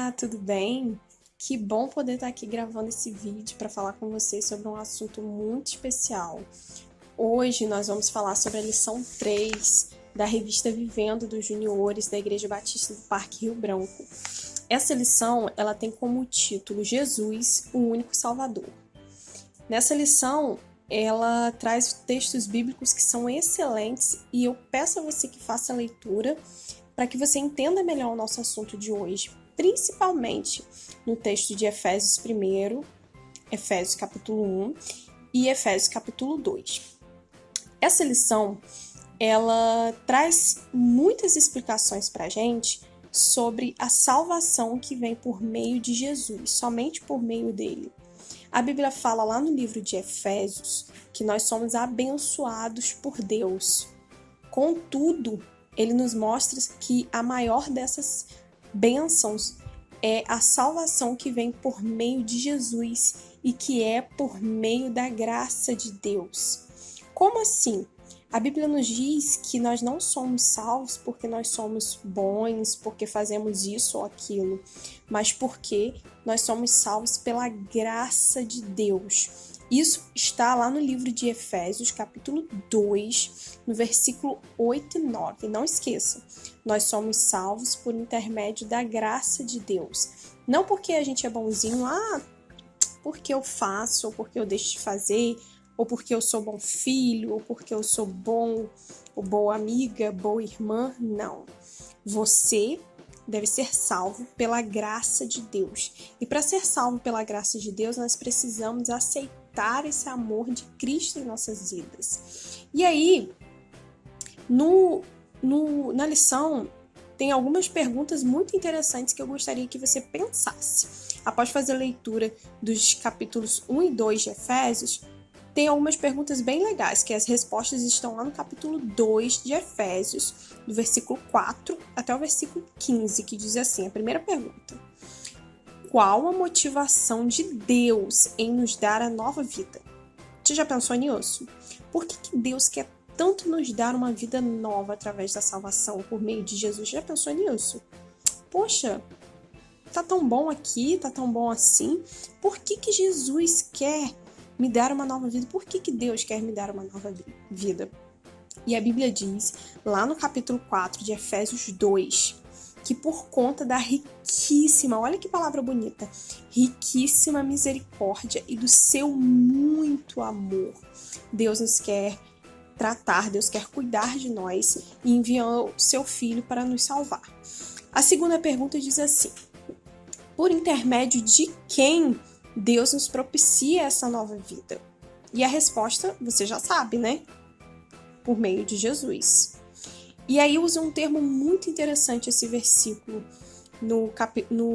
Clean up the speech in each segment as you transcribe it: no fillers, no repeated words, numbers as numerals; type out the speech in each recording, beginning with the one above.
Olá, tudo bem? Que bom poder estar aqui gravando esse vídeo para falar com vocês sobre um assunto muito especial. Hoje nós vamos falar sobre a lição 3 da revista Vivendo dos Juniores da Igreja Batista do Parque Rio Branco. Essa lição ela tem como título Jesus, o único Salvador. Nessa lição, ela traz textos bíblicos que são excelentes e eu peço a você que faça a leitura para que você entenda melhor o nosso assunto de hoje, principalmente no texto de Efésios 1, Efésios capítulo 1 e Efésios capítulo 2. Essa lição, ela traz muitas explicações para a gente sobre a salvação que vem por meio de Jesus, somente por meio dele. A Bíblia fala lá no livro de Efésios que nós somos abençoados por Deus. Contudo, ele nos mostra que a maior dessas bênçãos é a salvação que vem por meio de Jesus e que é por meio da graça de Deus. Como assim? A Bíblia nos diz que nós não somos salvos porque nós somos bons, porque fazemos isso ou aquilo, mas porque nós somos salvos pela graça de Deus. Isso está lá no livro de Efésios, capítulo 2, no versículo 8 e 9. Não esqueça, nós somos salvos por intermédio da graça de Deus. Não porque a gente é bonzinho, porque eu faço, ou porque eu deixo de fazer, ou porque eu sou bom filho, ou porque eu sou bom, ou boa amiga, boa irmã. Não. Você deve ser salvo pela graça de Deus. E para ser salvo pela graça de Deus, nós precisamos aceitar esse amor de Cristo em nossas vidas. E aí, na lição, tem algumas perguntas muito interessantes que eu gostaria que você pensasse. Após fazer a leitura dos capítulos 1 e 2 de Efésios, tem algumas perguntas bem legais, que as respostas estão lá no capítulo 2 de Efésios, do versículo 4 até o versículo 15, que diz assim, a primeira pergunta: qual a motivação de Deus em nos dar a nova vida? Você já pensou nisso? Por que Deus quer tanto nos dar uma vida nova através da salvação por meio de Jesus? Já pensou nisso? Poxa, tá tão bom aqui, tá tão bom assim. Por que Jesus quer me dar uma nova vida? Por que Deus quer me dar uma nova vida? E a Bíblia diz, lá no capítulo 4 de Efésios 2, que por conta da riquíssima, olha que palavra bonita, riquíssima misericórdia e do seu muito amor, Deus nos quer tratar, Deus quer cuidar de nós e enviou seu Filho para nos salvar. A segunda pergunta diz assim: por intermédio de quem Deus nos propicia essa nova vida? E a resposta, você já sabe, né? Por meio de Jesus. E aí usa um termo muito interessante esse versículo, no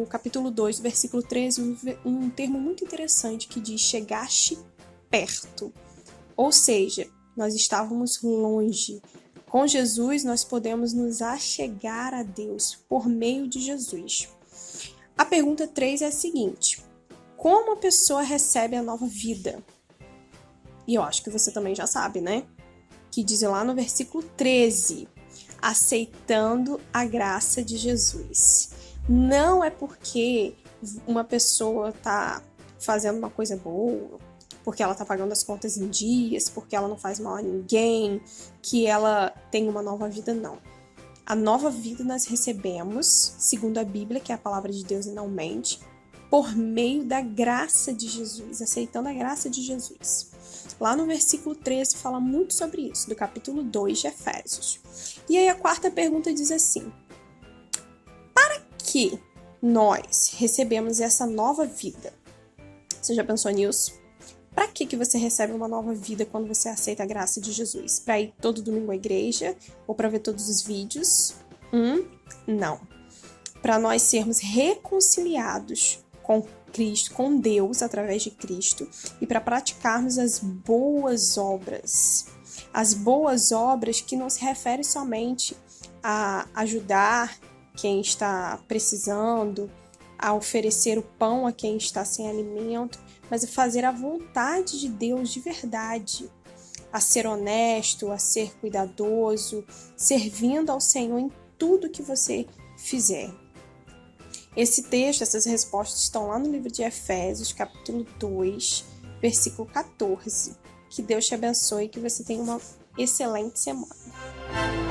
capítulo 2, versículo 13, um termo muito interessante que diz: chegaste perto. Ou seja, nós estávamos longe. Com Jesus, nós podemos nos achegar a Deus por meio de Jesus. A pergunta 3 é a seguinte: como a pessoa recebe a nova vida? E eu acho que você também já sabe, né? Que diz lá no versículo 13, aceitando a graça de Jesus. Não é porque uma pessoa está fazendo uma coisa boa, porque ela está pagando as contas em dias, porque ela não faz mal a ninguém, que ela tem uma nova vida, não. A nova vida nós recebemos, segundo a Bíblia, que é a palavra de Deus e não mente, por meio da graça de Jesus, aceitando a graça de Jesus. Lá no versículo 13 fala muito sobre isso, do capítulo 2 de Efésios. E aí a quarta pergunta diz assim: para que nós recebemos essa nova vida? Você já pensou nisso? Para que você recebe uma nova vida quando você aceita a graça de Jesus? Para ir todo domingo à igreja? Ou para ver todos os vídeos? Não. Para nós sermos reconciliados com Cristo, com Deus, através de Cristo, e para praticarmos as boas obras. As boas obras que não se referem somente a ajudar quem está precisando, a oferecer o pão a quem está sem alimento, mas a fazer a vontade de Deus de verdade, a ser honesto, a ser cuidadoso, servindo ao Senhor em tudo que você fizer. Esse texto, essas respostas estão lá no livro de Efésios, capítulo 2, versículo 14. Que Deus te abençoe e que você tenha uma excelente semana.